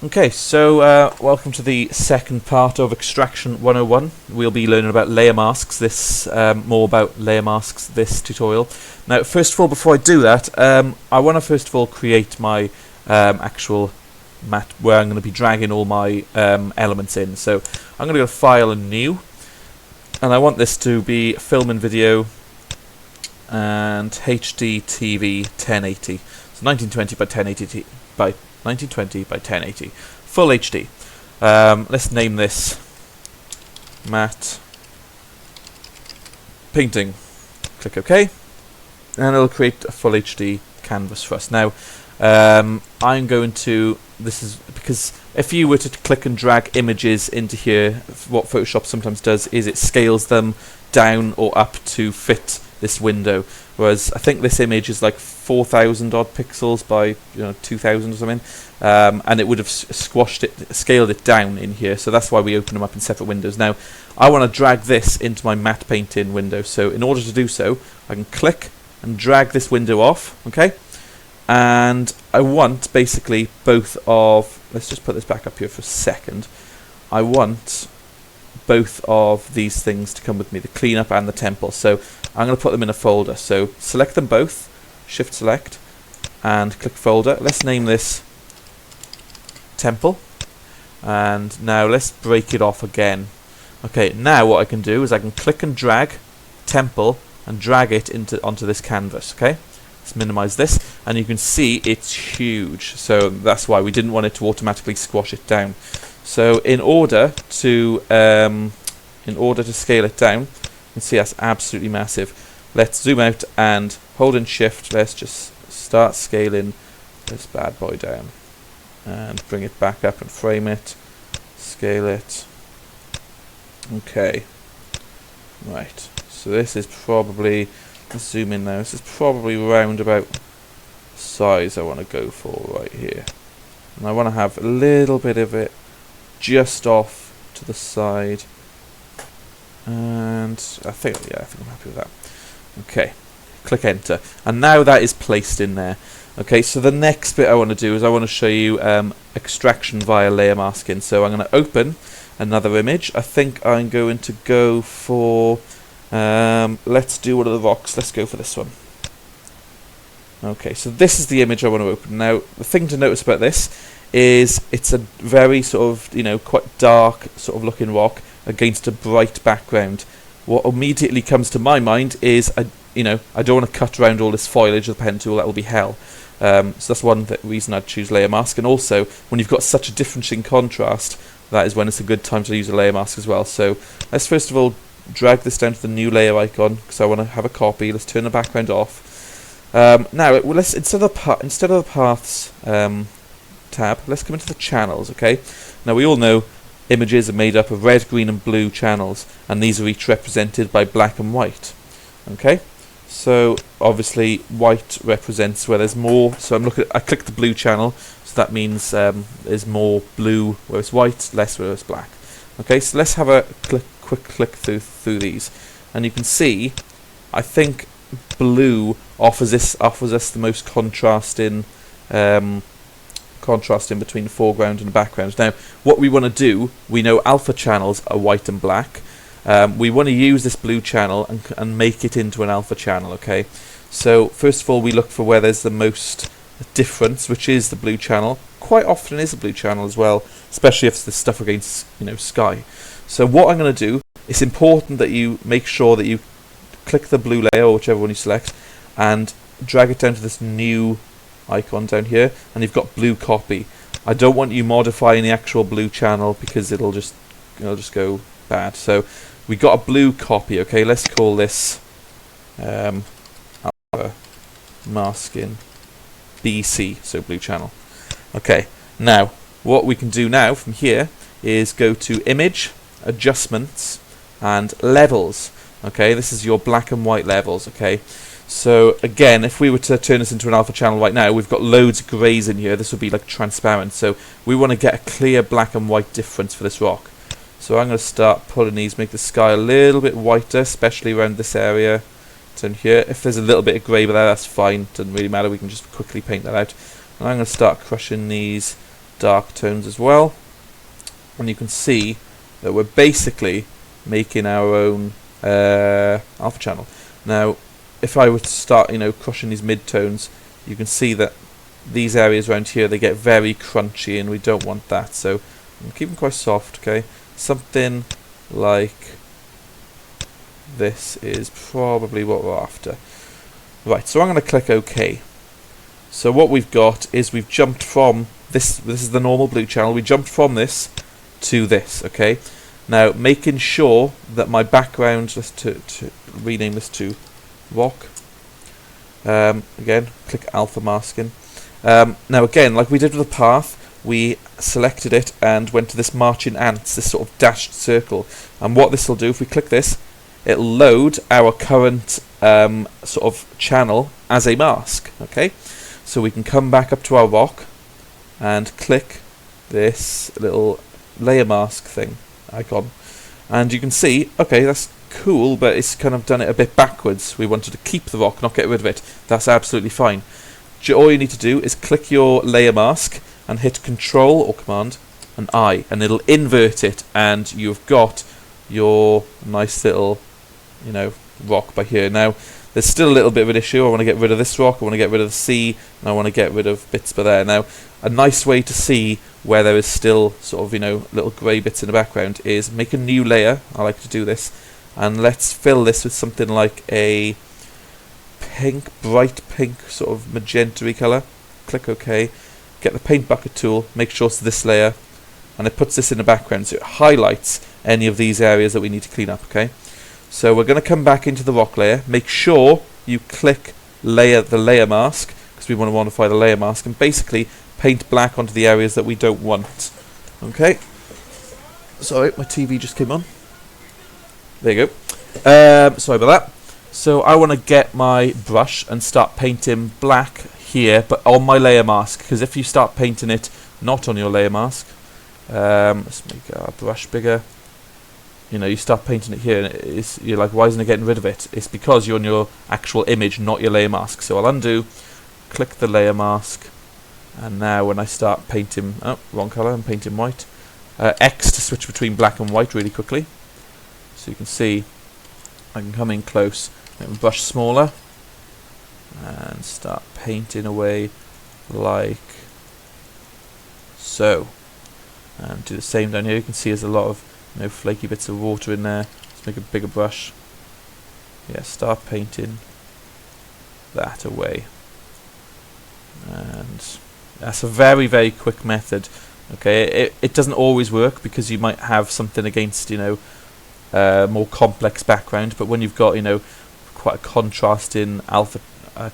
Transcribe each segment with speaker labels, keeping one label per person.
Speaker 1: Okay, so welcome to the second part of Extraction 101. We'll be learning about layer masks, more about layer masks this tutorial. Now, first of all, before I do that, I want to first of all create my actual mat where I'm going to be dragging all my elements in. So I'm going to go to File and New, and I want this to be Film and Video and HD TV 1080. So 1920 by 1080 by 1920 by 1080, full HD. Let's name this matte painting. Click OK, and it'll create a full HD canvas for us. Now, I'm going to. This is because if you were to click and drag images into here, what Photoshop sometimes does is it scales them down or up to fit this window. Whereas I think this image is like 4,000 odd pixels by 2,000 or something, and it would have scaled it down in here. So that's why we open them up in separate windows. Now I want to drag this into my matte painting window. So in order to do so, I can click and drag this window off. Okay, and I want basically both of. Let's just put this back up here for a second. I want both of these things to come with me, the cleanup and the temple. So I'm going to put them in a folder. So select them both, shift select, and click folder. Let's name this temple, and now let's break it off again. Okay, now what I can do is I can click and drag temple and drag it onto this canvas. Okay, let's minimize this, and you can see it's huge. So that's why we didn't want it to automatically squash it down. So in order to scale it down, you can see that's absolutely massive. Let's zoom out and holding shift, let's just start scaling this bad boy down and bring it back up and frame it, scale it. Okay, right, so this is probably, let's zoom in now, this is probably round about the size I want to go for right here. And I want to have a little bit of it just off to the side, and I think I'm happy with that. Okay, click enter, and now that is placed in there. Okay, so the next bit I want to do is I want to show you extraction via layer masking. So I'm going to open another image. I think I'm going to go for let's do one of the rocks. Let's go for this one. Okay, so this is the image I want to open. Now the thing to notice about this is it's a very sort of quite dark sort of looking rock against a bright background. What immediately comes to my mind is I don't want to cut around all this foliage with the pen tool. That will be hell. So that's one reason I'd choose layer mask. And also, when you've got such a difference in contrast, that is when it's a good time to use a layer mask as well. So let's first of all drag this down to the new layer icon because I want to have a copy. Let's turn the background off. Now let's instead of the paths tab, let's come into the channels. Okay. Now we all know images are made up of red, green and blue channels, and these are each represented by black and white. Okay, so obviously white represents where there's more. So I click the blue channel, so that means there's more blue where it's white, less where it's black. Okay, so let's have a quick click through these, and you can see I think blue offers us the most contrast in between the foreground and the background. Now what we want to do, we know alpha channels are white and black. We want to use this blue channel and make it into an alpha channel. Okay, so first of all we look for where there's the most difference, which is the blue channel. Quite often it is a blue channel as well, especially if it's the stuff against sky. So what I'm going to do, it's important that you make sure that you click the blue layer or whichever one you select and drag it down to this new icon down here, and you've got blue copy. I don't want you modifying the actual blue channel because it'll just go bad. So we got a blue copy. Okay, let's call this alpha masking BC, so blue channel. Okay, now what we can do now from here is go to image, adjustments and levels. Okay, this is your black and white levels. Okay, so again, if we were to turn this into an alpha channel right now, we've got loads of greys in here. This would be like transparent. So we want to get a clear black and white difference for this rock. So I'm going to start pulling these, make the sky a little bit whiter, especially around this area down here. If there's a little bit of grey there, that's fine. Doesn't really matter. We can just quickly paint that out. And I'm going to start crushing these dark tones as well, and you can see that we're basically making our own alpha channel. Now if I were to start crushing these mid-tones, you can see that these areas around here, they get very crunchy, and we don't want that, so I'm keeping quite soft. Okay, something like this is probably what we're after. Right, so I'm going to click OK. So what we've got is we've jumped from this is the normal blue channel, we jumped from this to this. Okay, now making sure that my background, just to rename this to rock, again click alpha masking. Now again, like we did with the path, we selected it and went to this marching ants, this sort of dashed circle, and what this will do, if we click this, it'll load our current sort of channel as a mask. Okay, so we can come back up to our rock and click this little layer mask thing icon, and you can see, okay, that's cool, but it's kind of done it a bit backwards. We wanted to keep the rock, not get rid of it. That's absolutely fine. All you need to do is click your layer mask and hit Control or Command and I, and it'll invert it, and you've got your nice little rock by here. Now there's still a little bit of an issue. I want to get rid of this rock, I want to get rid of the sea, and I want to get rid of bits by there. Now a nice way to see where there is still sort of little grey bits in the background is make a new layer. I like to do this, and let's fill this with something like a pink, bright pink, sort of magenta-y colour. Click OK, get the paint bucket tool, make sure it's this layer, and it puts this in the background, so it highlights any of these areas that we need to clean up. Okay, so we're going to come back into the rock layer, make sure you click the layer mask, because we want to modify the layer mask, and basically paint black onto the areas that we don't want. Okay, sorry, my TV just came on. There you go. Sorry about that. So I want to get my brush and start painting black here, but on my layer mask, because if you start painting it not on your layer mask, let's make our brush bigger. You start painting it here, and you're like, why isn't it getting rid of it? It's because you're on your actual image, not your layer mask. So I'll undo, click the layer mask, and now when I start painting, oh, wrong colour, I'm painting white. X to switch between black and white really quickly. So you can see I can come in close, make my brush smaller, and start painting away like so. And do the same down here. You can see there's a lot of flaky bits of water in there. Let's make a bigger brush. Yeah, start painting that away. And that's a very, very quick method. Okay, it doesn't always work because you might have something against more complex background, but when you've got quite a contrasting alpha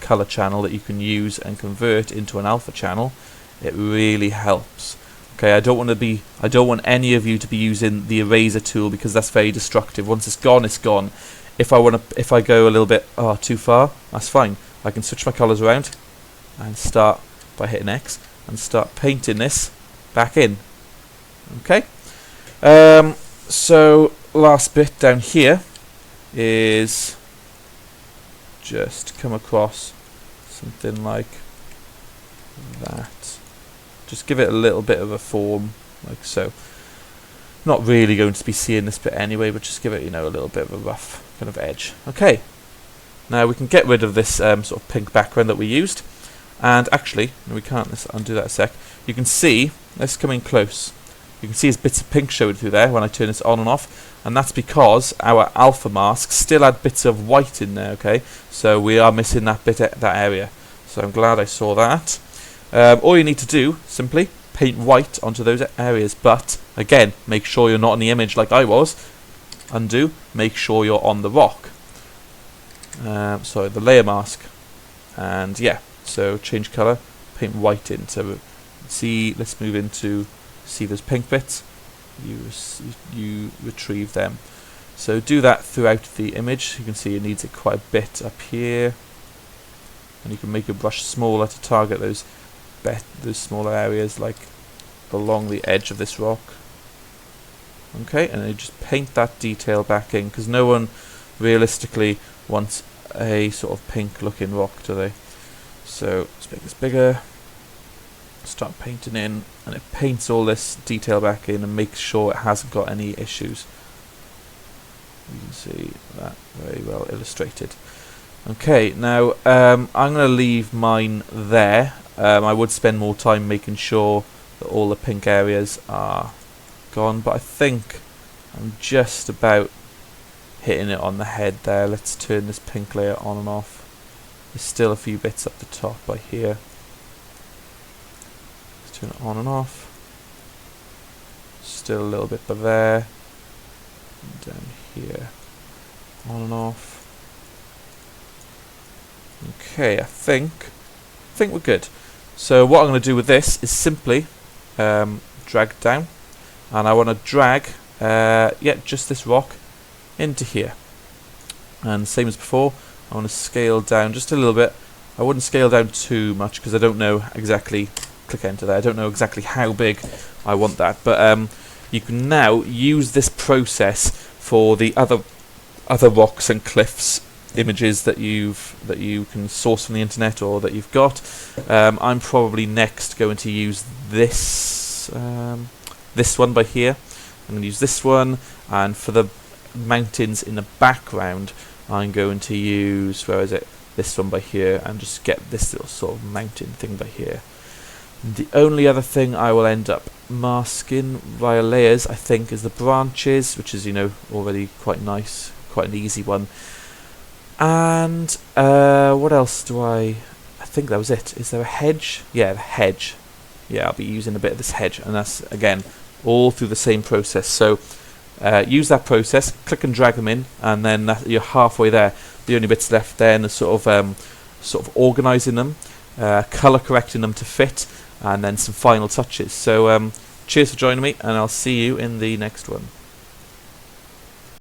Speaker 1: color channel that you can use and convert into an alpha channel, it really helps. Okay, I don't want any of you to be using the eraser tool, because that's very destructive. Once it's gone, it's gone. If I go a little bit too far, that's fine. I can switch my colors around and start by hitting X and start painting this back in. Okay, so last bit down here is just come across something like that. Just give it a little bit of a form, like so. Not really going to be seeing this bit anyway, but just give it, a little bit of a rough kind of edge. Okay, now we can get rid of this sort of pink background that we used, and actually, no, we can't. Let's undo that a sec. You can see, let's come in close. You can see there's bits of pink showing through there when I turn this on and off, and that's because our alpha mask still had bits of white in there. Okay, so we are missing that that area. So I'm glad I saw that. All you need to do, simply paint white onto those areas, but again, make sure you're not on the image like I was. Undo, make sure you're on the rock. Sorry, the layer mask. And yeah, so change colour, paint white in. So see, let's move into, see those pink bits, you retrieve them. So do that throughout the image. You can see it needs it quite a bit up here. And you can make your brush smaller to target those smaller areas, like along the edge of this rock. Okay, and then you just paint that detail back in, because no one realistically wants a sort of pink looking rock, do they? So let's make this bigger. start painting in, and it paints all this detail back in and makes sure it hasn't got any issues. You can see that very well illustrated. Okay, now I'm going to leave mine there. I would spend more time making sure that all the pink areas are gone, but I think I'm just about hitting it on the head there. Let's turn this pink layer on and off. There's still a few bits up the top by here. Let's turn it on and off. Still a little bit by there. And down here. On and off. Okay, I think we're good. So what I'm going to do with this is simply drag down, and I want to drag just this rock into here. And same as before, I want to scale down just a little bit. I wouldn't scale down too much because I don't know exactly. Click enter there. I don't know exactly how big I want that, but you can now use this process for the other rocks and cliffs images that you can source from the internet or that you've got. I'm probably next going to use this one by here. I'm going to use this one, and for the mountains in the background I'm going to use, where is it, this one by here, and just get this little sort of mountain thing by here. And the only other thing I will end up masking via layers, I think, is the branches, which is, you know, already quite nice, quite an easy one. And what else do I think that was it. Is there a hedge? Yeah, the hedge. Yeah, I'll be using a bit of this hedge, and that's, again, all through the same process. So use that process, click and drag them in, and then you're halfway there. The only bits left then are sort of organising them, colour correcting them to fit, and then some final touches. So cheers for joining me, and I'll see you in the next one.